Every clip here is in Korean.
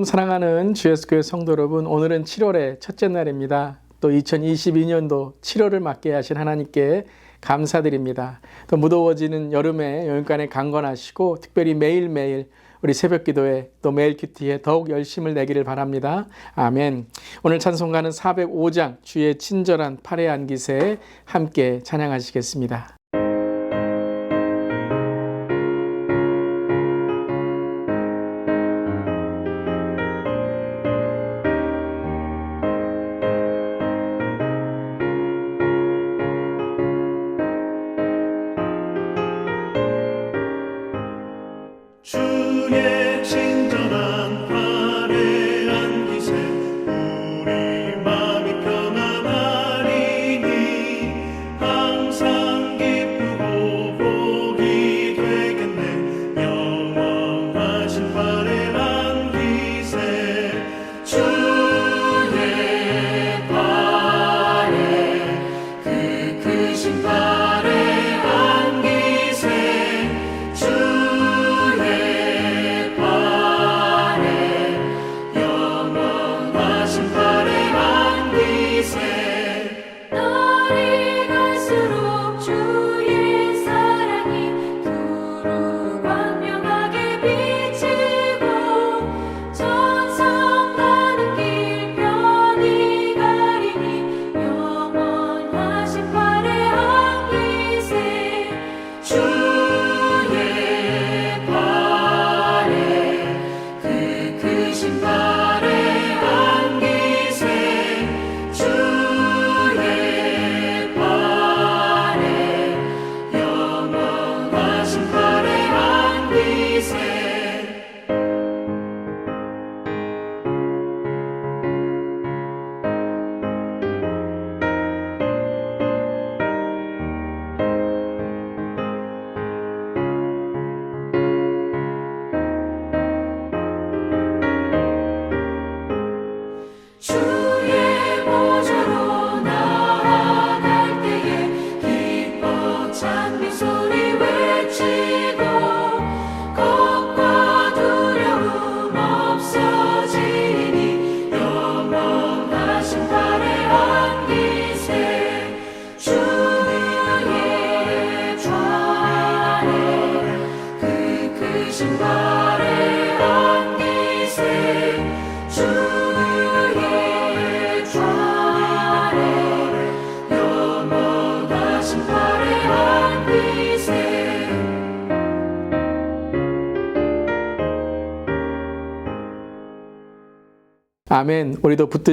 샬롬 사랑하는 주 예수교회 성도 여러분, 오늘은 7월의 첫째 날입니다. 또 2022년도 7월을 맞게 하신 하나님께 감사드립니다. 또 무더워지는 여름에 영육간에 강건하시고 특별히 매일매일 우리 새벽 기도에 또 매일 큐티에 더욱 열심을 내기를 바랍니다. 아멘. 오늘 찬송가는 405장 주의 친절한 팔의 안기세 함께 찬양하시겠습니다. 주의 친절한 팔에 안기세 우리 마음이 편안하리니 항상 기쁘고 복이 되겠네. 영원하신 팔에 안기세 주의 팔에 그 크신 팔에 안기세 날이 갈수록 주의 사랑이 두루 광명하게 비치고 천성 가는 길 편히 가리니 영원하신 팔에 안기세 주의 팔에 그 크신 팔에 안기세 주의 팔에 영원하신 팔에 안기세 주의 보좌로 나아갈 때에 기뻐 찬미 소리 외치고 겁과 두려움 없어지니 영원하신 팔에 안기세 주의 좌에 그 크신 팔에 안기세 주의 좌에 영원하신 팔에 안기세 아멘.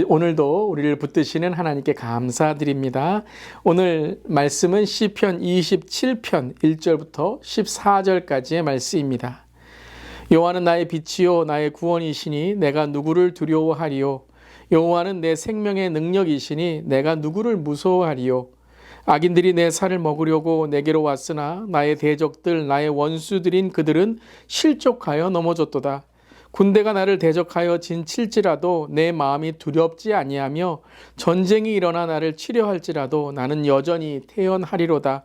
오늘도 우리를 붙드시는 하나님께 감사드립니다. 오늘 말씀은 시편 27편 1절부터 14절까지의 말씀입니다. 여호와는 나의 빛이요 나의 구원이시니 내가 누구를 두려워하리요. 여호와는 내 생명의 능력이시니 내가 누구를 무서워하리요. 악인들이 내 살을 먹으려고 내게로 왔으나 나의 대적들 나의 원수들인 그들은 실족하여 넘어졌도다. 군대가 나를 대적하여 진칠지라도 내 마음이 두렵지 아니하며 전쟁이 일어나 나를 치려할지라도 나는 여전히 태연하리로다.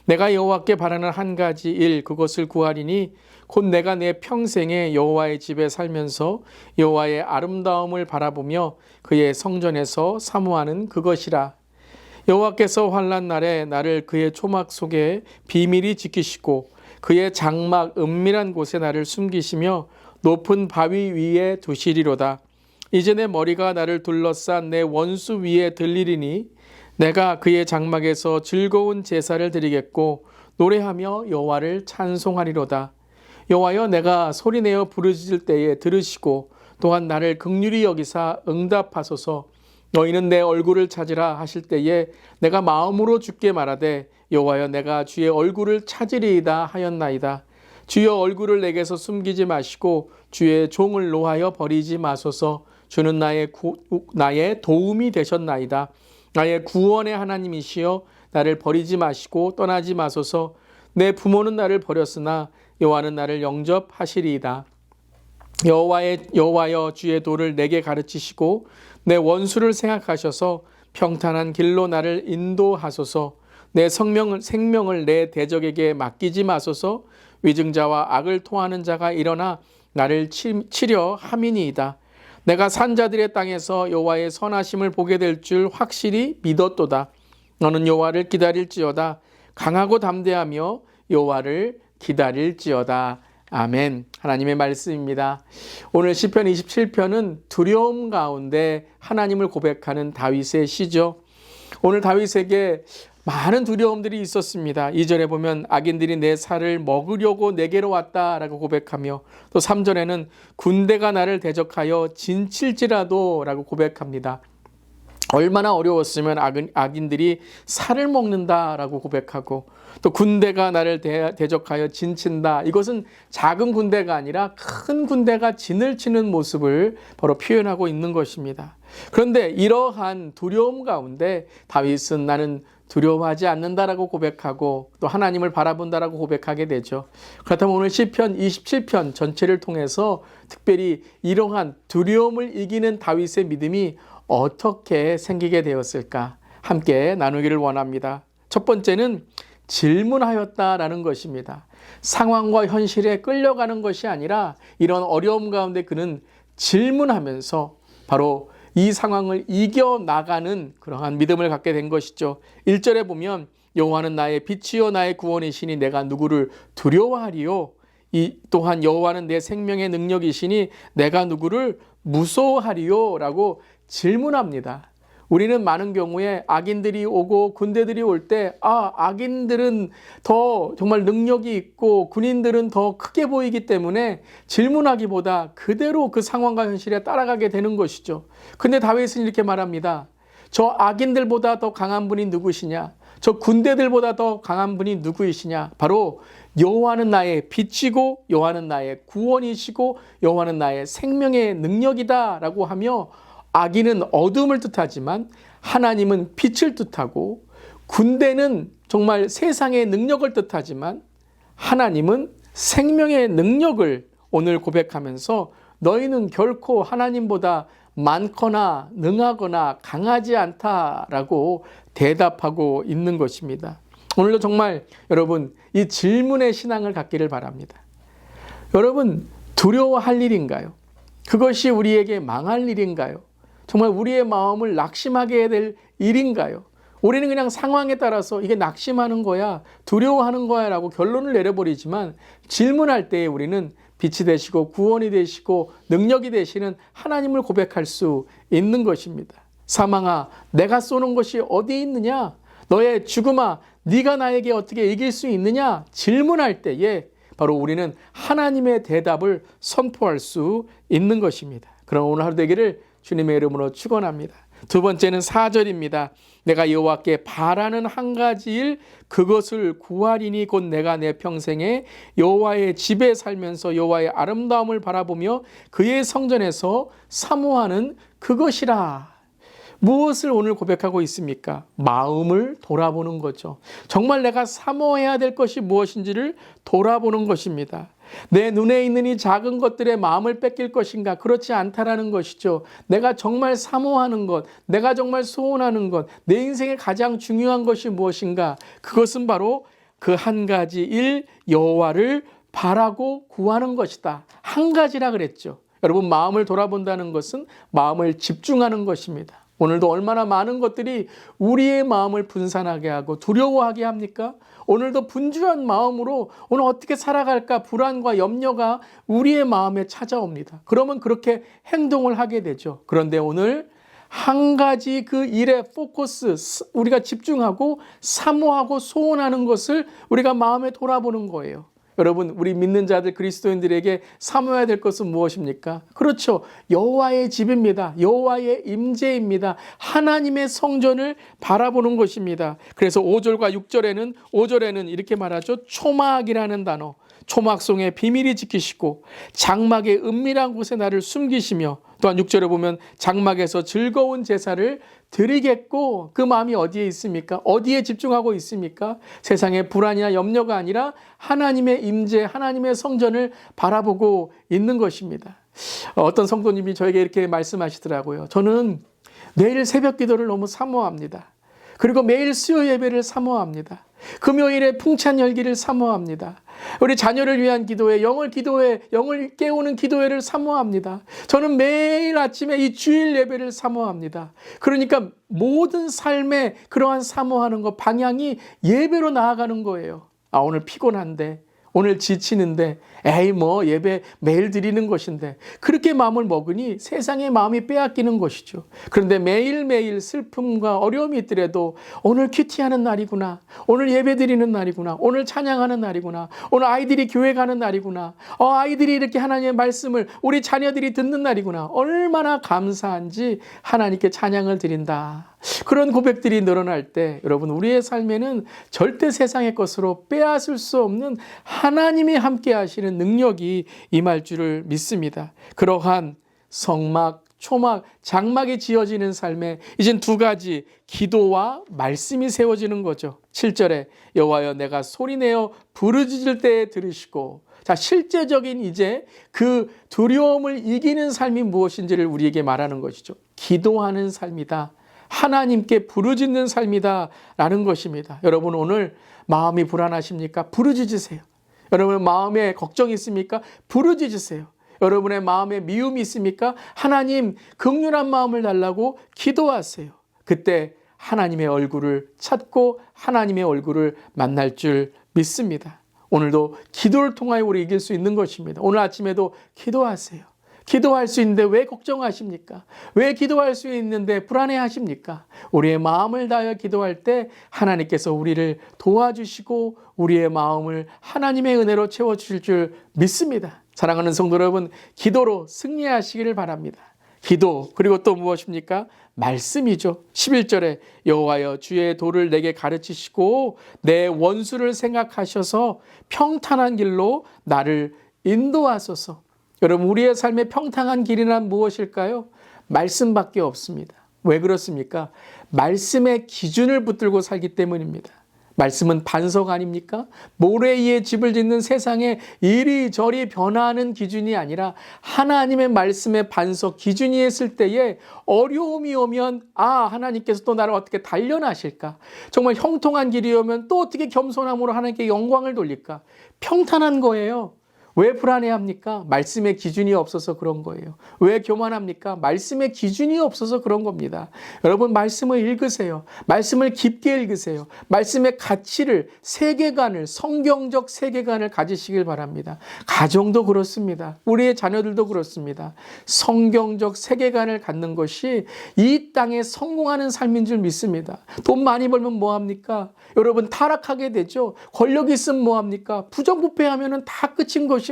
내가 여호와께 바라는 한 가지 일 그것을 구하리니 곧 내가 내 평생에 여호와의 집에 살면서 여호와의 아름다움을 바라보며 그의 성전에서 사모하는 그것이라. 여호와께서 환난 날에 나를 그의 초막 속에 비밀히 지키시고 그의 장막 은밀한 곳에 나를 숨기시며 높은 바위 위에 두시리로다. 이제 내 머리가 나를 둘러싼 내 원수 위에 들리리니 내가 그의 장막에서 즐거운 제사를 드리겠고 노래하며 여호와를 찬송하리로다. 여호와여 내가 소리내어 부르짖을 때에 들으시고 또한 나를 긍휼히 여기사 응답하소서. 너희는 내 얼굴을 찾으라 하실 때에 내가 마음으로 주께 말하되 여호와여 내가 주의 얼굴을 찾으리이다 하였나이다. 주여 얼굴을 내게서 숨기지 마시고 주의 종을 노하여 버리지 마소서. 주는 나의 도움이 되셨나이다. 나의 구원의 하나님이시여 나를 버리지 마시고 떠나지 마소서. 내 부모는 나를 버렸으나 여호와는 나를 영접하시리이다. 여호와여 주의 도를 내게 가르치시고 내 원수를 생각하셔서 평탄한 길로 나를 인도하소서. 내 생명을 내 대적에게 맡기지 마소서. 위증자와 악을 토하는 자가 일어나 나를 치려 함이니이다. 내가 산자들의 땅에서 여호와의 선하심을 보게 될 줄 확실히 믿었도다. 너는 여호와를 기다릴지어다. 강하고 담대하며 여호와를 기다릴지어다. 아멘. 하나님의 말씀입니다. 오늘 시편 27편은 두려움 가운데 하나님을 고백하는 다윗의 시죠. 오늘 다윗에게 많은 두려움들이 있었습니다. 2절에 보면 악인들이 내 살을 먹으려고 내게로 왔다라고 고백하며, 또 3절에는 군대가 나를 대적하여 진칠지라도 라고 고백합니다. 얼마나 어려웠으면 악인들이 살을 먹는다라고 고백하고, 또 군대가 나를 대적하여 진친다. 이것은 작은 군대가 아니라 큰 군대가 진을 치는 모습을 바로 표현하고 있는 것입니다. 그런데 이러한 두려움 가운데 다윗은 나는 두려워하지 않는다라고 고백하고 또 하나님을 바라본다라고 고백하게 되죠. 그렇다면 오늘 시편 27편 전체를 통해서 특별히 이러한 두려움을 이기는 다윗의 믿음이 어떻게 생기게 되었을까? 함께 나누기를 원합니다. 첫 번째는 질문하였다라는 것입니다. 상황과 현실에 끌려가는 것이 아니라 이런 어려움 가운데 그는 질문하면서 바로 이 상황을 이겨나가는 그러한 믿음을 갖게 된 것이죠. 1절에 보면 여호와는 나의 빛이요 나의 구원이시니 내가 누구를 두려워하리요. 또한 여호와는 내 생명의 능력이시니 내가 누구를 무서워하리요 라고 질문합니다. 우리는 많은 경우에 악인들이 오고 군대들이 올 때 악인들은 더 정말 능력이 있고 군인들은 더 크게 보이기 때문에 질문하기보다 그대로 그 상황과 현실에 따라가게 되는 것이죠. 근데 다윗은 이렇게 말합니다. 저 악인들보다 더 강한 분이 누구시냐? 저 군대들보다 더 강한 분이 누구이시냐? 바로 여호와는 나의 빛이고 여호와는 나의 구원이시고 여호와는 나의 생명의 능력이다 라고 하며, 악인은 어둠을 뜻하지만 하나님은 빛을 뜻하고, 군대는 정말 세상의 능력을 뜻하지만 하나님은 생명의 능력을 오늘 고백하면서 너희는 결코 하나님보다 많거나 능하거나 강하지 않다라고 대답하고 있는 것입니다. 오늘도 정말 여러분 이 질문의 신앙을 갖기를 바랍니다. 여러분 두려워할 일인가요? 그것이 우리에게 망할 일인가요? 정말 우리의 마음을 낙심하게 해야 될 일인가요? 우리는 그냥 상황에 따라서 이게 낙심하는 거야, 두려워하는 거야 라고 결론을 내려버리지만, 질문할 때에 우리는 빛이 되시고 구원이 되시고 능력이 되시는 하나님을 고백할 수 있는 것입니다. 사망아, 내가 쏘는 것이 어디 있느냐? 너의 죽음아, 네가 나에게 어떻게 이길 수 있느냐? 질문할 때에 바로 우리는 하나님의 대답을 선포할 수 있는 것입니다. 그럼 오늘 하루 되기를 주님의 이름으로 축원합니다. 두 번째는 4절입니다. 내가 여호와께 바라는 한 가지 일 그것을 구하리니 곧 내가 내 평생에 여호와의 집에 살면서 여호와의 아름다움을 바라보며 그의 성전에서 사모하는 그것이라. 무엇을 오늘 고백하고 있습니까? 마음을 돌아보는 거죠. 정말 내가 사모해야 될 것이 무엇인지를 돌아보는 것입니다. 내 눈에 있는 이 작은 것들의 마음을 뺏길 것인가? 그렇지 않다라는 것이죠. 내가 정말 사모하는 것, 내가 정말 소원하는 것, 내 인생의 가장 중요한 것이 무엇인가? 그것은 바로 그 한 가지 일, 여호와를 바라고 구하는 것이다. 한 가지라 그랬죠. 여러분, 마음을 돌아본다는 것은 마음을 집중하는 것입니다. 오늘도 얼마나 많은 것들이 우리의 마음을 분산하게 하고 두려워하게 합니까? 오늘도 분주한 마음으로 오늘 어떻게 살아갈까 불안과 염려가 우리의 마음에 찾아옵니다. 그러면 그렇게 행동을 하게 되죠. 그런데 오늘 한 가지 그 일에 포커스, 우리가 집중하고 사모하고 소원하는 것을 우리가 마음에 돌아보는 거예요. 여러분, 우리 믿는 자들 그리스도인들에게 사모해야 될 것은 무엇입니까? 그렇죠. 여호와의 집입니다. 여호와의 임재입니다. 하나님의 성전을 바라보는 것입니다. 그래서 5절과 5절에는 이렇게 말하죠. 초막이라는 단어. 초막송의 비밀이 지키시고 장막의 은밀한 곳에 나를 숨기시며, 또한 6절에 보면 장막에서 즐거운 제사를 드리겠고, 그 마음이 어디에 있습니까? 어디에 집중하고 있습니까? 세상의 불안이나 염려가 아니라 하나님의 임재, 하나님의 성전을 바라보고 있는 것입니다. 어떤 성도님이 저에게 이렇게 말씀하시더라고요. 저는 매일 새벽 기도를 너무 사모합니다. 그리고 매일 수요 예배를 사모합니다. 금요일에 풍찬 열기를 사모합니다. 우리 자녀를 위한 기도회, 영을 깨우는 기도회를 사모합니다. 저는 매일 아침에 이 주일 예배를 사모합니다. 그러니까 모든 삶에 그러한 사모하는 것, 방향이 예배로 나아가는 거예요. 오늘 피곤한데, 오늘 지치는데, 예배 매일 드리는 것인데, 그렇게 마음을 먹으니 세상의 마음이 빼앗기는 것이죠. 그런데 매일매일 슬픔과 어려움이 있더라도 오늘 큐티하는 날이구나, 오늘 예배 드리는 날이구나, 오늘 찬양하는 날이구나, 오늘 아이들이 교회 가는 날이구나, 아이들이 이렇게 하나님의 말씀을 우리 자녀들이 듣는 날이구나, 얼마나 감사한지 하나님께 찬양을 드린다. 그런 고백들이 늘어날 때 여러분, 우리의 삶에는 절대 세상의 것으로 빼앗을 수 없는 하나님이 함께 하시는 능력이 임할 줄을 믿습니다. 그러한 성막, 초막, 장막이 지어지는 삶에 이젠 두 가지, 기도와 말씀이 세워지는 거죠. 7절에 여호와여 내가 소리내어 부르짖을 때에 들으시고, 자, 실제적인 이제 그 두려움을 이기는 삶이 무엇인지를 우리에게 말하는 것이죠. 기도하는 삶이다, 하나님께 부르짖는 삶이다 라는 것입니다. 여러분, 오늘 마음이 불안하십니까? 부르짖으세요. 여러분 마음에 걱정이 있습니까? 부르짖으세요. 여러분의 마음에 미움이 있습니까? 하나님 긍휼한 마음을 달라고 기도하세요. 그때 하나님의 얼굴을 찾고 하나님의 얼굴을 만날 줄 믿습니다. 오늘도 기도를 통하여 우리 이길 수 있는 것입니다. 오늘 아침에도 기도하세요. 기도할 수 있는데 왜 걱정하십니까? 왜 기도할 수 있는데 불안해하십니까? 우리의 마음을 다하여 기도할 때 하나님께서 우리를 도와주시고 우리의 마음을 하나님의 은혜로 채워주실 줄 믿습니다. 사랑하는 성도 여러분, 기도로 승리하시기를 바랍니다. 기도, 그리고 또 무엇입니까? 말씀이죠. 11절에 여호와여 주의 도를 내게 가르치시고 내 원수를 생각하셔서 평탄한 길로 나를 인도하소서. 여러분, 우리의 삶의 평탄한 길이란 무엇일까요? 말씀밖에 없습니다. 왜 그렇습니까? 말씀의 기준을 붙들고 살기 때문입니다. 말씀은 반석 아닙니까? 모래 위에 집을 짓는 세상에 이리저리 변화하는 기준이 아니라 하나님의 말씀의 반석 기준이 했을 때에 어려움이 오면 하나님께서 또 나를 어떻게 단련하실까? 정말 형통한 길이 오면 또 어떻게 겸손함으로 하나님께 영광을 돌릴까? 평탄한 거예요. 왜 불안해합니까? 말씀의 기준이 없어서 그런 거예요. 왜 교만합니까? 말씀의 기준이 없어서 그런 겁니다. 여러분, 말씀을 읽으세요. 말씀을 깊게 읽으세요. 말씀의 가치를, 세계관을, 성경적 세계관을 가지시길 바랍니다. 가정도 그렇습니다. 우리의 자녀들도 그렇습니다. 성경적 세계관을 갖는 것이 이 땅에 성공하는 삶인 줄 믿습니다. 돈 많이 벌면 뭐합니까? 여러분, 타락하게 되죠. 권력이 있으면 뭐합니까? 부정부패하면 다 끝인 것입니다.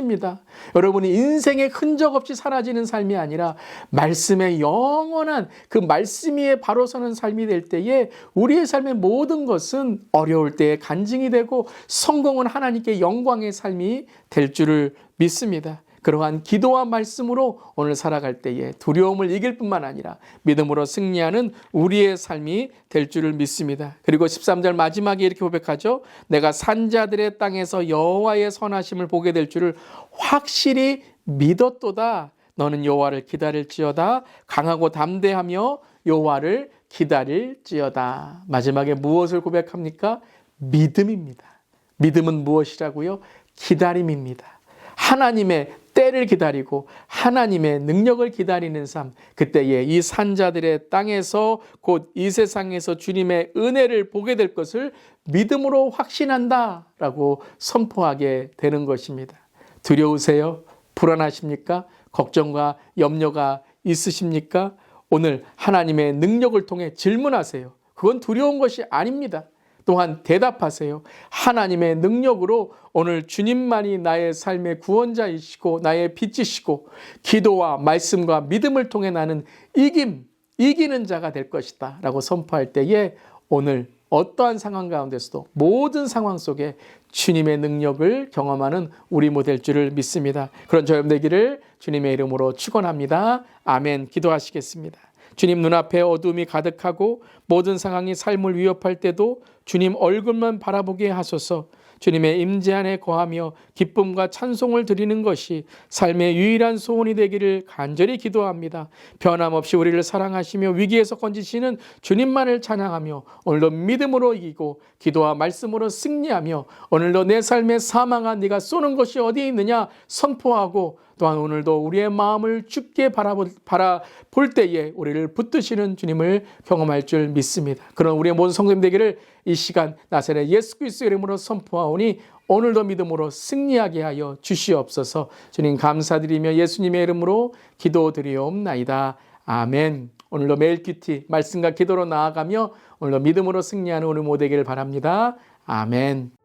여러분이 인생의 흔적 없이 사라지는 삶이 아니라 말씀의 영원한 그 말씀 위에 바로 서는 삶이 될 때에 우리의 삶의 모든 것은 어려울 때에 간증이 되고 성공은 하나님께 영광의 삶이 될 줄을 믿습니다. 그러한 기도와 말씀으로 오늘 살아갈 때에 두려움을 이길 뿐만 아니라 믿음으로 승리하는 우리의 삶이 될 줄을 믿습니다. 그리고 13절 마지막에 이렇게 고백하죠. 내가 산자들의 땅에서 여호와의 선하심을 보게 될 줄을 확실히 믿었도다. 너는 여호와를 기다릴지어다. 강하고 담대하며 여호와를 기다릴지어다. 마지막에 무엇을 고백합니까? 믿음입니다. 믿음은 무엇이라고요? 기다림입니다. 하나님의 때를 기다리고 하나님의 능력을 기다리는 삶, 그때에 이 산자들의 땅에서 곧 이 세상에서 주님의 은혜를 보게 될 것을 믿음으로 확신한다라고 선포하게 되는 것입니다. 두려우세요? 불안하십니까? 걱정과 염려가 있으십니까? 오늘 하나님의 능력을 통해 질문하세요. 그건 두려운 것이 아닙니다. 또한 대답하세요. 하나님의 능력으로 오늘 주님만이 나의 삶의 구원자이시고 나의 빛이시고 기도와 말씀과 믿음을 통해 나는 이기는 자가 될 것이다 라고 선포할 때에 오늘 어떠한 상황 가운데서도 모든 상황 속에 주님의 능력을 경험하는 우리 모델 줄을 믿습니다. 그런 저염 되기를 주님의 이름으로 축원합니다. 아멘. 기도하시겠습니다. 주님, 눈앞에 어둠이 가득하고 모든 상황이 삶을 위협할 때도 주님 얼굴만 바라보게 하소서. 주님의 임재 안에 거하며 기쁨과 찬송을 드리는 것이 삶의 유일한 소원이 되기를 간절히 기도합니다. 변함없이 우리를 사랑하시며 위기에서 건지시는 주님만을 찬양하며 오늘도 믿음으로 이기고 기도와 말씀으로 승리하며 오늘도 내 삶의 사망아 네가 쏘는 것이 어디에 있느냐 선포하고 또한 오늘도 우리의 마음을 주께 바라볼 때에 우리를 붙드시는 주님을 경험할 줄 믿습니다. 그런 우리의 모든 성도님 되기를 이 시간 나사렛 예수 그리스도의 이름으로 선포하오니 오늘도 믿음으로 승리하게 하여 주시옵소서. 주님 감사드리며 예수님의 이름으로 기도드리옵나이다. 아멘. 오늘도 매일 큐티 말씀과 기도로 나아가며 오늘도 믿음으로 승리하는 우리 모두 되기를 바랍니다. 아멘.